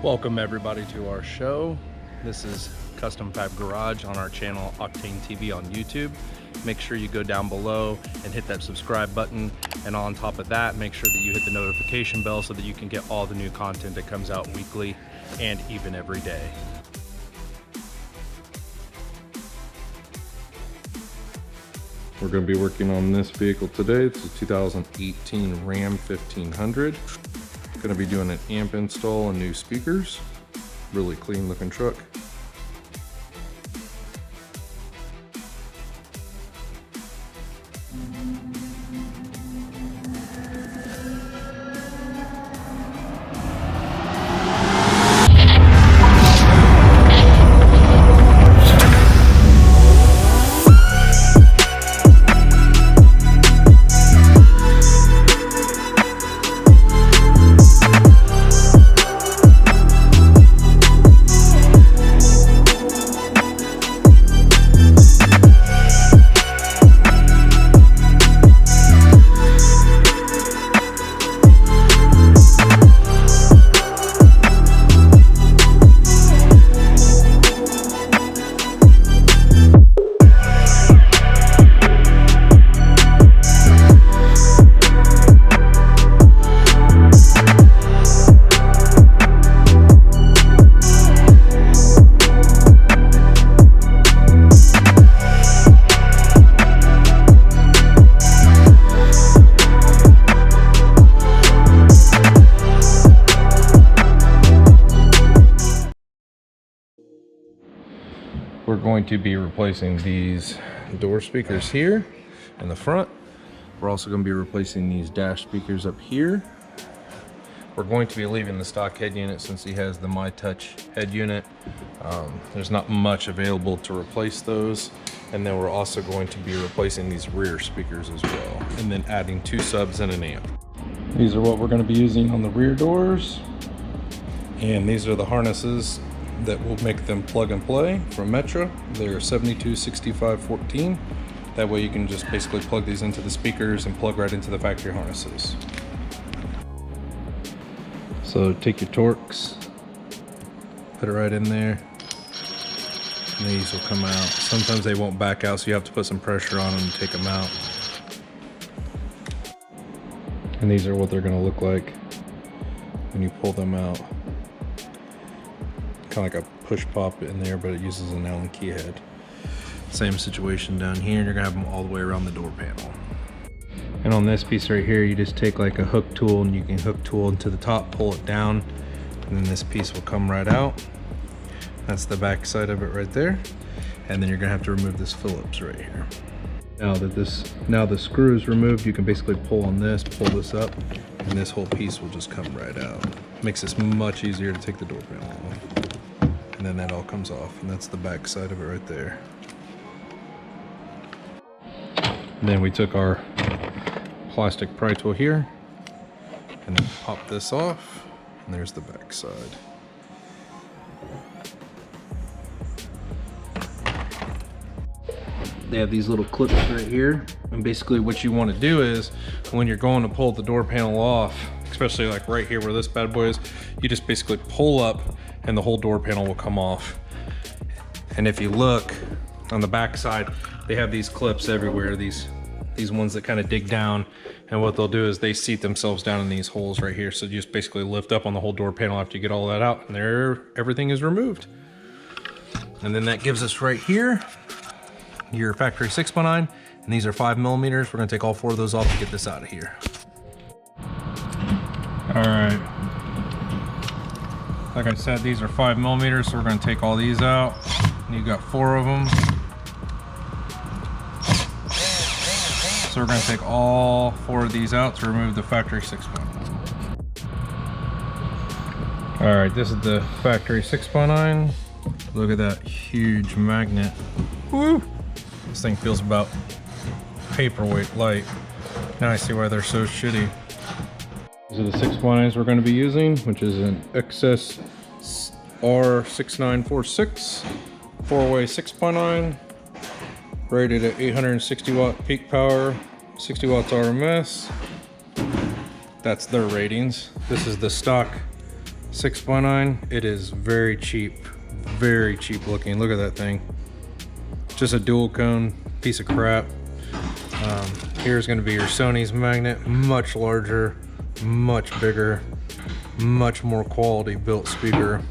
Welcome everybody to our show. This is Custom Fab Garage on our channel Octane TV on YouTube. Make sure you go down below and hit that subscribe button, and on top of that make sure that you hit the notification bell so that you can get all the new content that comes out weekly and even every day. We're going to be working on this vehicle today. It's a 2018 Ram 1500. Going to be doing an amp install and new speakers. Really clean looking truck. We're going to be replacing these door speakers here in the front. We're also going to be replacing these dash speakers up here. We're going to be leaving the stock head unit since he has the MyTouch head unit. There's not much available to replace those. And then we're also going to be replacing these rear speakers as well, and then adding 2 subs and an amp. These are what we're going to be using on the rear doors. And these are the harnesses that will make them plug and play from Metro. They're 72, 65, 14. That way you can just basically plug these into the speakers and plug right into the factory harnesses. So take your Torx, put it right in there, and these will come out. Sometimes they won't back out, so you have to put some pressure on them to take them out. And these are what they're gonna look like when you pull them out. Kind of like a push pop in there, but it uses an Allen key head. Same situation down here. You're gonna have them all the way around the door panel. And on this piece right here, you just take like a hook tool and you can hook tool into the top, pull it down, and then this piece will come right out. That's the back side of it right there. And then you're gonna have to remove this Phillips right here. Now the screw is removed, you can basically pull on this, pull this up, and this whole piece will just come right out. Makes this much easier to take the door panel off. And then that all comes off, and that's the back side of it right there. And then we took our plastic pry tool here and then pop this off, and there's the back side. They have these little clips right here, and basically what you want to do is when you're going to pull the door panel off, especially like right here where this bad boy is, you just basically pull up and the whole door panel will come off. And if you look on the back side, they have these clips everywhere, these ones that kind of dig down, and what they'll do is they seat themselves down in these holes right here. So you just basically lift up on the whole door panel after you get all that out, and there everything is removed. And then that gives us right here your factory 6x9, and these are 5mm. We're gonna take all 4 of those off to get this out of here. All right, like I said, these are 5mm, so we're gonna take all these out. And you got 4 of them. So we're gonna take all 4 of these out to remove the factory 6x9. All right, this is the factory 6x9. Look at that huge magnet. Woo! This thing feels about paperweight light. Now I see why they're so shitty. These are the 6x9s we're going to be using, which is an XS R6946 4-way 6x9, rated at 860 watt peak power, 60 watts RMS. That's their ratings. This is the stock 6x9. It is very cheap looking. Look at that thing. Just a dual cone piece of crap. Here's going to be your Sony's magnet, much larger, much bigger, much more quality built speaker.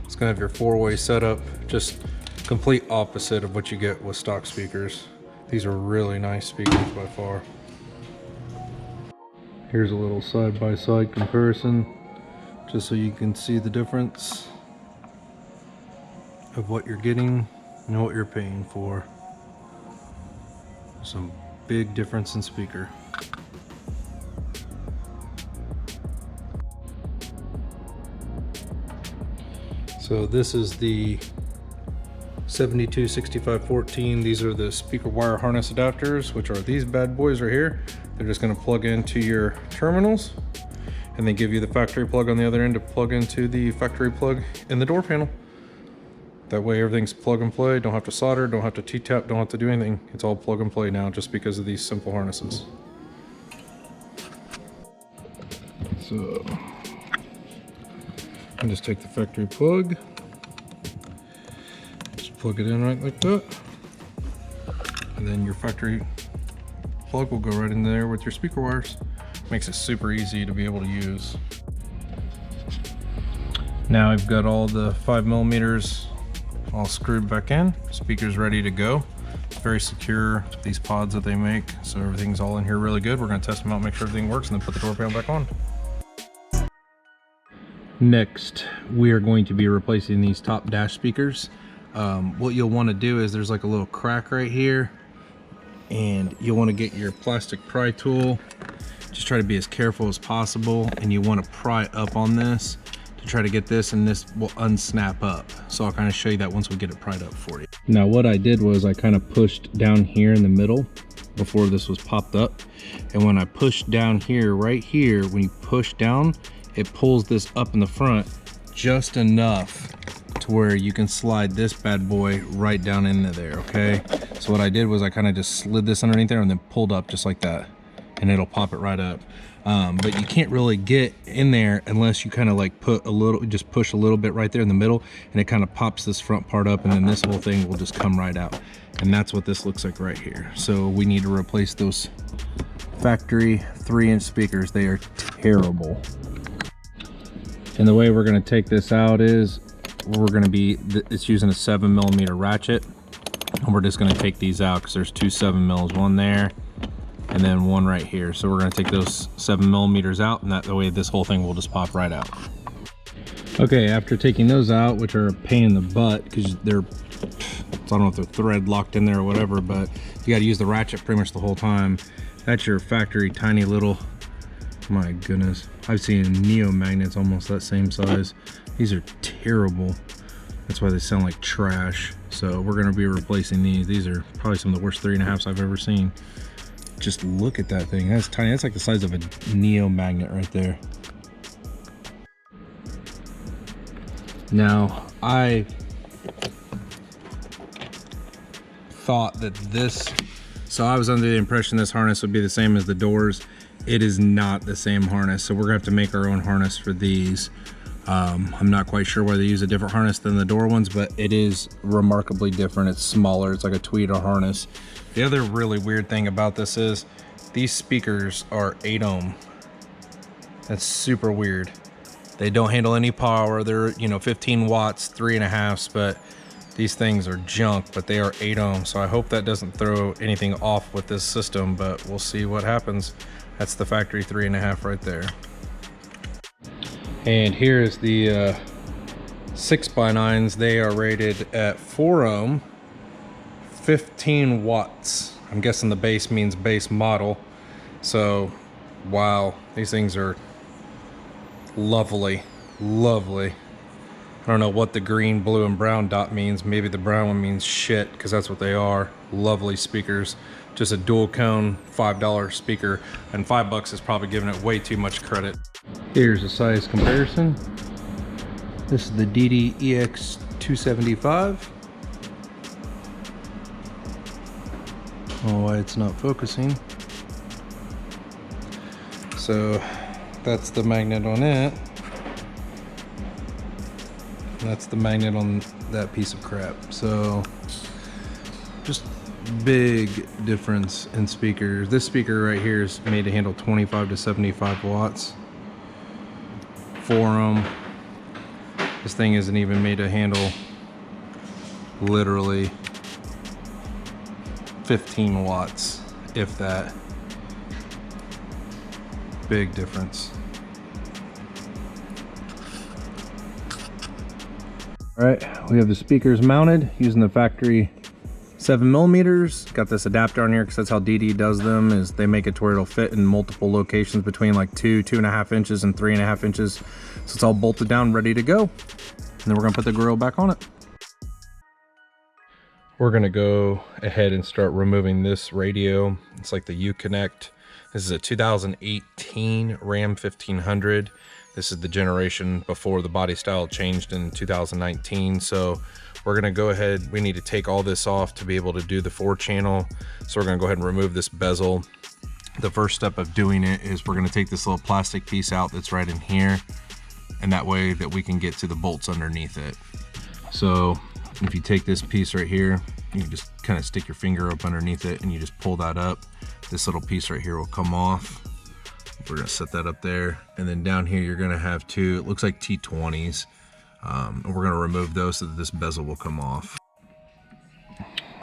It's going to have your 4-way setup, just complete opposite of what you get with stock speakers. These are really nice speakers by far. Here's a little side-by-side comparison, just so you can see the difference of what you're getting and what you're paying for. Some big difference in speaker. So this is the 726514. These are the speaker wire harness adapters, which are these bad boys right here. They're just going to plug into your terminals, and they give you the factory plug on the other end to plug into the factory plug in the door panel. That way everything's plug and play. Don't have to solder, don't have to T-tap, don't have to do anything. It's all plug and play now just because of these simple harnesses. So I just take the factory plug, just plug it in right like that, and then your factory plug will go right in there with your speaker wires. Makes it super easy to be able to use. Now I've got all the 5mm all screwed back in. Speaker's ready to go. It's very secure, these pods that they make, so everything's all in here really good. We're going to test them out, make sure everything works, and then put the door panel back on. Next, we are going to be replacing these top dash speakers. What you'll want to do is there's like a little crack right here, and you'll want to get your plastic pry tool. Just try to be as careful as possible, and you want to pry up on this to try to get this, and this will unsnap up. So I'll kind of show you that once we get it pried up for you. Now what I did was I kind of pushed down here in the middle before this was popped up, and when I pushed down here, right here, when you push down, it pulls this up in the front just enough to where you can slide this bad boy right down into there, okay? So what I did was I kind of just slid this underneath there and then pulled up just like that, and it'll pop it right up. But you can't really get in there unless you kind of like just push a little bit right there in the middle, and it kind of pops this front part up, and then this whole thing will just come right out. And that's what this looks like right here. So we need to replace those factory 3-inch speakers. They are terrible. And the way we're going to take this out is it's using a 7mm ratchet, and we're just going to take these out because there's 2 7mm, one there and then one right here. So we're going to take those 7mm out, and that way this whole thing will just pop right out. Okay, after taking those out, which are a pain in the butt because they're, I don't know if they're thread locked in there or whatever, but you got to use the ratchet pretty much the whole time. That's your factory tiny little, my goodness, I've seen Neo magnets almost that same size. These are terrible. That's why they sound like trash. So we're going to be replacing these. These are probably some of the worst 3.5s I've ever seen. Just look at that thing. That's tiny. That's like the size of a Neo magnet right there. Now, I thought that so I was under the impression this harness would be the same as the doors. It is not the same harness, so we're gonna have to make our own harness for these. I'm not quite sure why they use a different harness than the door ones, but it is remarkably different. It's smaller. It's like a tweeter harness. The other really weird thing about this is these speakers are 8 ohm. That's super weird. They don't handle any power. They're, 15 watts, 3.5s, but these things are junk, but they are 8 ohm. So I hope that doesn't throw anything off with this system, but we'll see what happens. That's the factory 3.5 right there. And here is the 6x9s. They are rated at 4 ohm, 15 watts. I'm guessing the base means base model. So, wow, these things are lovely, lovely. I don't know what the green, blue, and brown dot means. Maybe the brown one means shit, because that's what they are. Lovely speakers. Just a dual cone, $5 speaker, and $5 is probably giving it way too much credit. Here's a size comparison. This is the DDEX275. Oh, why it's not focusing. So that's the magnet on it. That's the magnet on that piece of crap. So just big difference in speakers. This speaker right here is made to handle 25 to 75 watts. 4 ohm. This thing isn't even made to handle literally 15 watts, if that. Big difference. All right, we have the speakers mounted using the factory 7mm. Got this adapter on here because that's how DD does them, is they make it to where it'll fit in multiple locations between like 2.5 inches and 3.5 inches. So it's all bolted down, ready to go. And then we're gonna put the grill back on it. We're gonna go ahead and start removing this radio. It's like the U-Connect. This is a 2018 Ram 1500. This is the generation before the body style changed in 2019. So we're gonna go ahead, we need to take all this off to be able to do the 4-channel. So we're gonna go ahead and remove this bezel. The first step of doing it is we're gonna take this little plastic piece out that's right in here, and that way that we can get to the bolts underneath it. So if you take this piece right here, you can just kind of stick your finger up underneath it and you just pull that up. This little piece right here will come off. We're gonna set that up there. And then down here, you're gonna have 2, it looks like T20s. And we're gonna remove those so that this bezel will come off.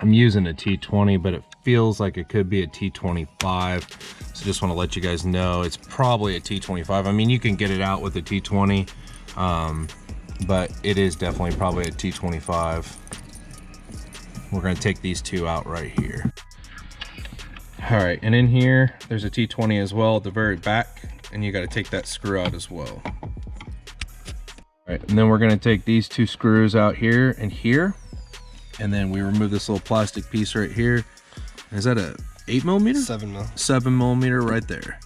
I'm using a T20, but it feels like it could be a T25. So just wanna let you guys know, it's probably a T25. I mean, you can get it out with a T20, but it is definitely probably a T25. We're gonna take these 2 out right here. All right, and in here, there's a T20 as well at the very back, and you gotta take that screw out as well. All right, and then we're gonna take these 2 screws out here and here, and then we remove this little plastic piece right here. Is that a 8mm? 7mm. 7mm right there.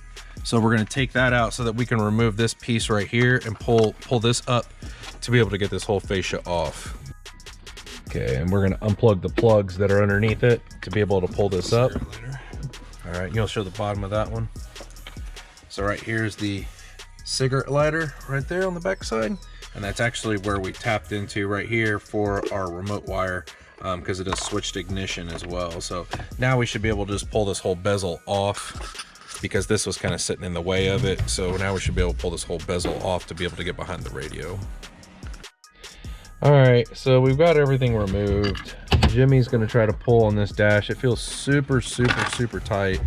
So we're gonna take that out so that we can remove this piece right here and pull this up to be able to get this whole fascia off. Okay, and we're gonna unplug the plugs that are underneath it to be able to pull this up. All right, you'll show the bottom of that one. So right here's the cigarette lighter right there on the back side. And that's actually where we tapped into right here for our remote wire, because it does switched ignition as well. So now we should be able to just pull this whole bezel off, because this was kind of sitting in the way of it. So now we should be able to pull this whole bezel off to be able to get behind the radio. All right, so we've got everything removed. Jimmy's gonna try to pull on this dash. It feels super, super, super tight.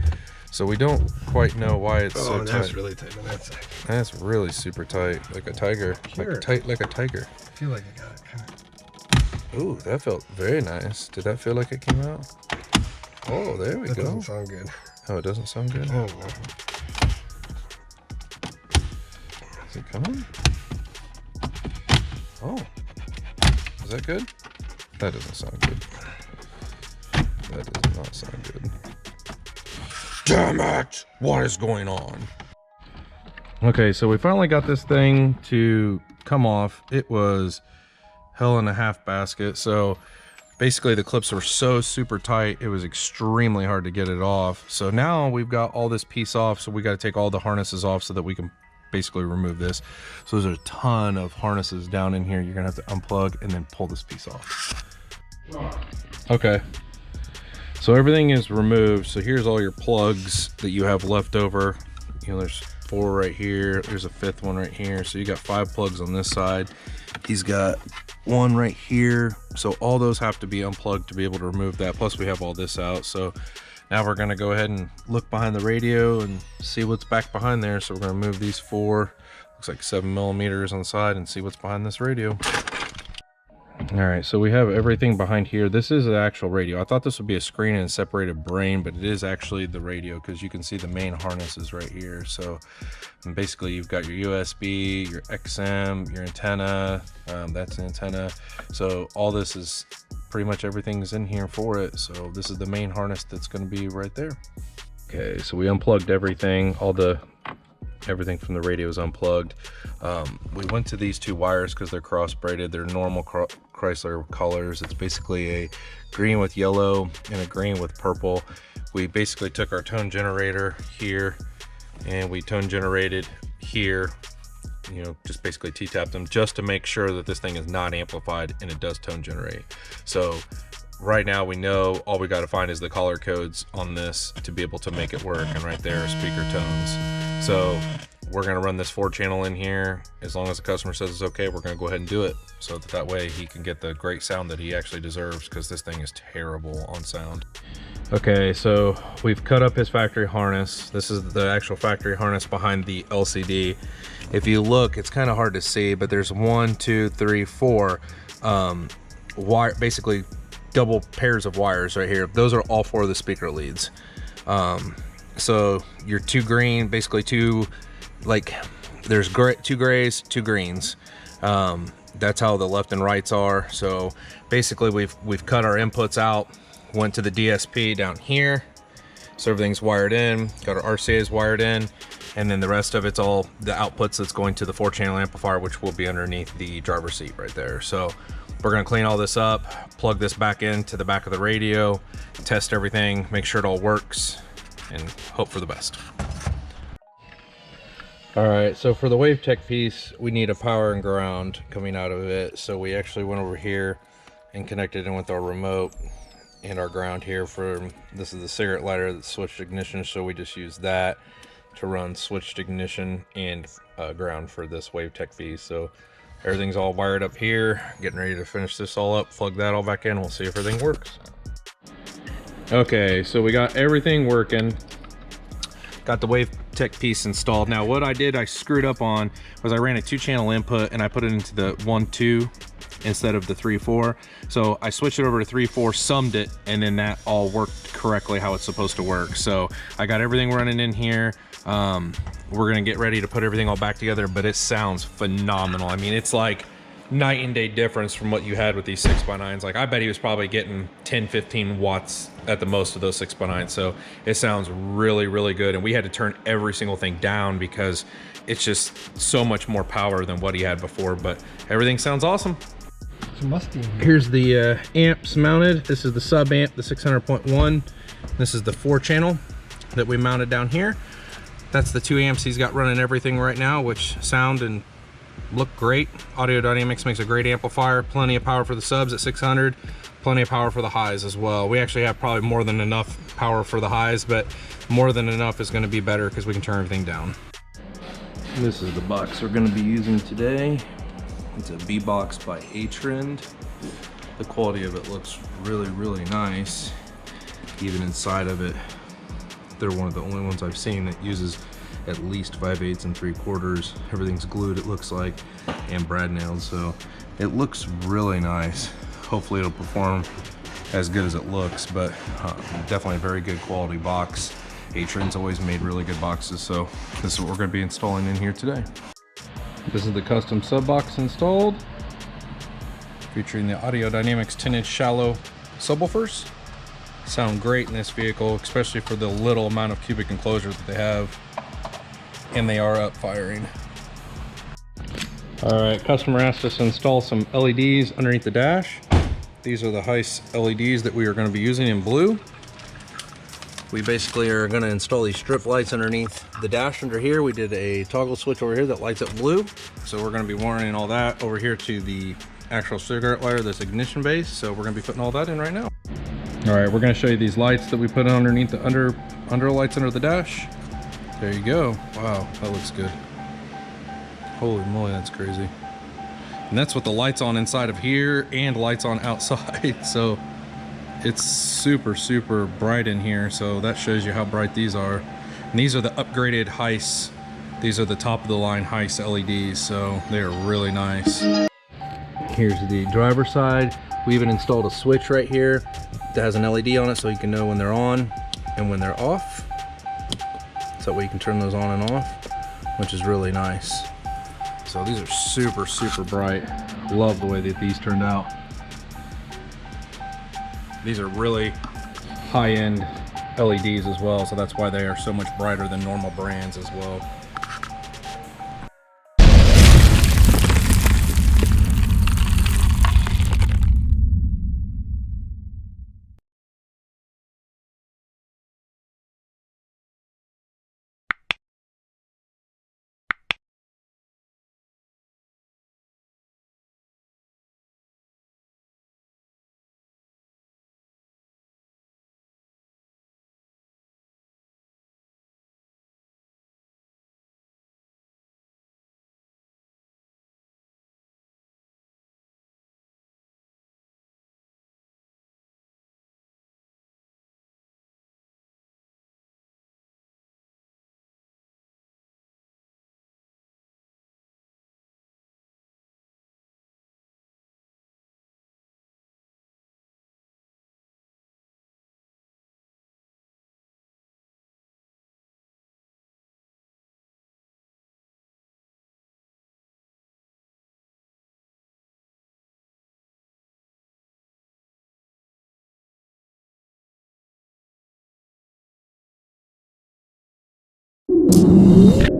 So we don't quite know why it's so tight. That's really tight on that side. That's really super tight, like a tiger. Sure. Like tight like a tiger. I feel like I got it kind of. Ooh, that felt very nice. Did that feel like it came out? Oh, there we That go. doesn't sound good. Oh, it doesn't sound good? Oh, no. Is it coming? Oh. Is that good? That doesn't sound good. That does not sound good. Damn it! What is going on? Okay, so we finally got this thing to come off. It was hell in a half basket. So basically the clips were so super tight, it was extremely hard to get it off. So now we've got all this piece off, so we got to take all the harnesses off so that we can basically remove this. So there's a ton of harnesses down in here. You're gonna have to unplug and then pull this piece off. Okay, so everything is removed. So here's all your plugs that you have left over. You know, there's 4 right here, there's a 5th one right here, so you got 5 plugs on this side. He's got 1 right here, so all those have to be unplugged to be able to remove that. Plus we have all this out. So now we're going to go ahead and look behind the radio and see what's back behind there. So we're going to move these 4, looks like 7mm on the side, and see what's behind this radio. All right, so we have everything behind here. This is the actual radio. I thought this would be a screen and separated brain, but it is actually the radio, because you can see the main harnesses right here. So basically you've got your USB, your XM, your antenna, that's an antenna. So all this is pretty much everything's in here for it. So this is the main harness that's going to be right there. Okay, so we unplugged everything. Everything from the radio is unplugged. We went to these 2 wires because they're cross braided. They're normal Chrysler colors. It's basically a green with yellow and a green with purple. We basically took our tone generator here and we tone generated here you know, just basically T-tapped them just to make sure that this thing is not amplified and it does tone generate. So right now we know all we got to find is the color codes on this to be able to make it work, and right there are speaker tones. So we're going to run this 4-channel in here. As long as the customer says it's okay, we're going to go ahead and do it, so that way he can get the great sound that he actually deserves, because this thing is terrible on sound. Okay, so we've cut up his factory harness. This is the actual factory harness behind the LCD. If you look, it's kind of hard to see, but there's 1, 2, 3, 4 wire, basically double pairs of wires right here. Those are all 4 of the speaker leads. So your 2 green, basically 2, like there's 2 grays, 2 greens. That's how the left and rights are. So basically we've cut our inputs out, went to the DSP down here, so everything's wired in, got our RCA's wired in, and then the rest of it's all the outputs that's going to the 4-channel amplifier, which will be underneath the driver's seat right there. So we're gonna clean all this up, plug this back into the back of the radio, test everything, make sure it all works, and hope for the best. All right, so for the WaveTech piece, we need a power and ground coming out of it. So we actually went over here and connected in with our remote and our ground here. For this is the cigarette lighter that switched ignition, so we just use that to run switched ignition and ground for this WaveTech piece. So everything's all wired up here, getting ready to finish this all up, plug that all back in, we'll see if everything works. Okay, so we got everything working, got the WaveTech piece installed. Now what I did, I screwed up on, was I ran a 2-channel input and I put it into the 1-2 instead of the 3-4. So I switched it over to 3-4, summed it, and then that all worked correctly how it's supposed to work. So I got everything running in here. We're gonna get ready to put everything all back together, but it sounds phenomenal. I mean, it's like night and day difference from what you had with these 6x9s. Like I bet he was probably getting 10-15 watts at the most of those 6x9s. So it sounds really, really good. And we had to turn every single thing down because it's just so much more power than what he had before, but everything sounds awesome. It's musty. Here's the amps mounted. This is the sub amp, the 600.1. This is the 4-channel that we mounted down here. That's the 2 amps he's got running everything right now, which sound and look great. Audio Dynamics makes a great amplifier. Plenty of power for the subs at 600. Plenty of power for the highs as well. We actually have probably more than enough power for the highs, but more than enough is going to be better because we can turn everything down. This is the box we're going to be using today. It's a B-Box by A-Trend. The quality of it looks really, really nice. Even inside of it, they're one of the only ones I've seen that uses at least 5/8 and 3/4. Everything's glued, it looks like, and brad nailed, so it looks really nice. Hopefully it'll perform as good as it looks, but definitely a very good quality box. A-Trend's always made really good boxes, so this is what we're going to be installing in here today. This is the custom sub box installed, featuring the Audio Dynamics 10-inch shallow subwoofers. Sound great in this vehicle, especially for the little amount of cubic enclosure that they have, and they are up firing. All right, customer asked us to install some LEDs underneath the dash. These are the Heise LEDs that we are going to be using in blue. We basically are going to install these strip lights underneath the dash under here. We did a toggle switch over here that lights up blue. So we're going to be wiring all that over here to the actual cigarette lighter, this ignition base. So we're going to be putting all that in right now. All right, we're going to show you these lights that we put underneath the under lights under the dash. There you go. Wow, that looks good. Holy moly, that's crazy. And that's with the lights on inside of here and lights on outside. So it's super, super bright in here. So that shows you how bright these are. And these are the upgraded Heise. These are the top of the line Heise LEDs. So they're really nice. Here's the driver's side. We even installed a switch right here that has an LED on it so you can know when they're on and when they're off. So that way you can turn those on and off, which is really nice. So these are super, super bright. Love the way that these turned out. These are really high-end LEDs as well, so that's why they are so much brighter than normal brands as well. it.